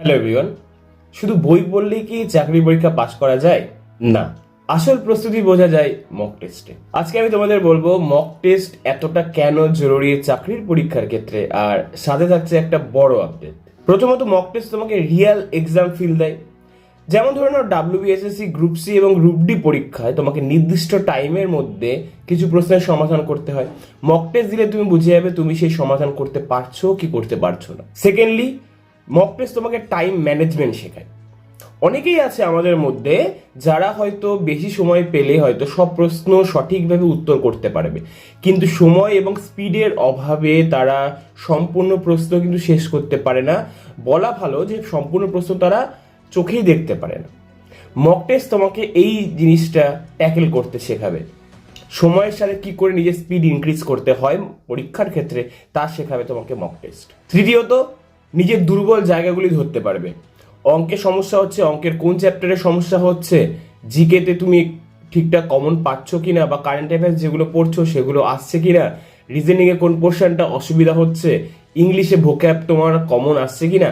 Hello everyone, শুধু বই পড়লেই কি চাকরি পরীক্ষা পাশ করা যায়? না, আসল প্রস্তুতি বোঝা যায় মক টেস্টে। আজকে আমি তোমাদের বলবো মক টেস্ট এতটা কেন জরুরি চাকরির পরীক্ষার ক্ষেত্রে, আর সাথে থাকছে একটা বড় আপডেট। প্রথমত, মক টেস্ট তোমাকে রিয়েল এক্সাম ফিল দেয়। যেমন ধরে নাও, WBSSC, গ্রুপ সি এবং গ্রুপ ডি পরীক্ষায় তোমাকে নির্দিষ্ট টাইমের মধ্যে কিছু প্রশ্নের সমাধান করতে হয়। মক টেস্ট দিলে তুমি বুঝে যাবে তুমি সেই সমাধান করতে পারছো কি করতে পারছো না। সেকেন্ডলি, মক টেস্ট তোমাকে টাইম ম্যানেজমেন্ট শেখায়। অনেকেই আছে আমাদের মধ্যে যারা হয়তো বেশি সময় পেলে হয়তো সব প্রশ্ন সঠিকভাবে উত্তর করতে পারবে, কিন্তু সময় এবং স্পিডের অভাবে তারা সম্পূর্ণ প্রশ্ন কিন্তু শেষ করতে পারে না। বলা ভালো যে সম্পূর্ণ প্রশ্ন তারা চোখেই দেখতে পারে না। মক টেস্ট তোমাকে এই জিনিসটা ট্যাকেল করতে শেখাবে। সময়ের সাথে কি করে নিজের স্পিড ইনক্রিজ করতে হয় পরীক্ষার ক্ষেত্রে তা শেখাবে তোমাকে মক টেস্ট। তৃতীয়ত, নিজের দুর্বল জায়গাগুলি ধরতে পারবে। অঙ্কের সমস্যা হচ্ছে, অঙ্কের কোন চ্যাপ্টারের সমস্যা হচ্ছে, জিকেতে তুমি ঠিকঠাক কমন পাচ্ছ কিনা, বা কারেন্ট অ্যাফেয়ার্স যেগুলো পড়ছো সেগুলো আসছে কিনা, রিজনিংয়ে কোন পোর্শনটা অসুবিধা হচ্ছে, ইংলিশে ভোক্যাব তোমার কমন আসছে কিনা,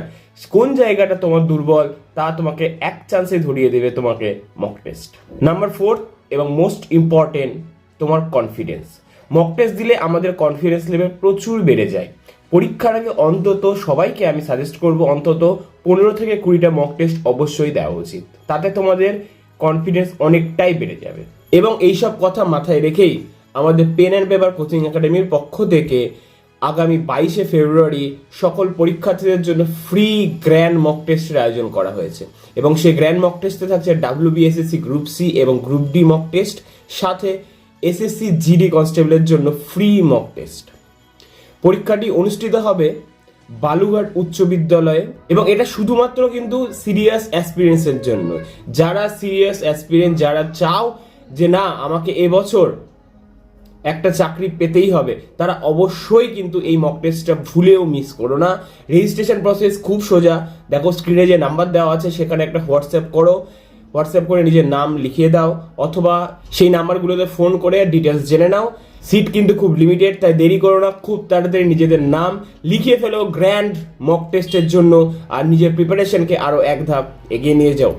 কোন জায়গাটা তোমার দুর্বল তা তোমাকে এক চান্সে ধরিয়ে দেবে তোমাকে মক টেস্ট। নাম্বার 4 এবং মোস্ট ইম্পর্টেন্ট, তোমার কনফিডেন্স। মক টেস্ট দিলে আমাদের কনফিডেন্স লেভেল প্রচুর বেড়ে যায়। পরীক্ষার আগে অন্তত সবাইকে আমি সাজেস্ট করব অন্তত 15 থেকে 20টা মক টেস্ট অবশ্যই দেওয়া উচিত। তাতে তোমাদের কনফিডেন্স অনেকটাই বেড়ে যাবে। এবং এইসব কথা মাথায় রেখেই আমাদের পেন অ্যান্ড পেপার কোচিং একাডেমির পক্ষ থেকে আগামী 22শে ফেব্রুয়ারি সকল পরীক্ষার্থীদের জন্য ফ্রি গ্র্যান্ড মক টেস্টের আয়োজন করা হয়েছে। এবং সেই গ্র্যান্ড মক টেস্টে থাকছে WBSSC গ্রুপ সি এবং গ্রুপ ডি মক টেস্ট, সাথে SSC GD কনস্টেবলের জন্য ফ্রি মক টেস্ট। পরীক্ষাটি অনুষ্ঠিত হবে বালুঘাট উচ্চ বিদ্যালয়ে, এবং এটা শুধুমাত্র কিন্তু সিরিয়াস অ্যাসপিরেন্টসের জন্য। যারা সিরিয়াস অ্যাসপিরেন্ট, যারা চাও যে না আমাকে এবছর একটা চাকরি পেতেই হবে, তারা অবশ্যই কিন্তু এই মক টেস্টটা ভুলেও মিস করো না। রেজিস্ট্রেশন প্রসেস খুব সোজা। দেখো স্ক্রিনে যে নাম্বার দেওয়া আছে সেখানে একটা হোয়াটসঅ্যাপ করো, হোয়াটসঅ্যাপ করে নিজের নাম লিখিয়ে দাও, অথবা সেই নাম্বারগুলোতে ফোন করে ডিটেলস জেনে নাও। সিট কিন্তু খুব লিমিটেড, তাই দেরি করো না, খুব তাড়াতাড়ি নিজেদের নাম লিখিয়ে ফেলো গ্র্যান্ড মক টেস্টের জন্য, আর নিজের প্রিপারেশনকে আরও এক ধাপ এগিয়ে নিয়ে যাও।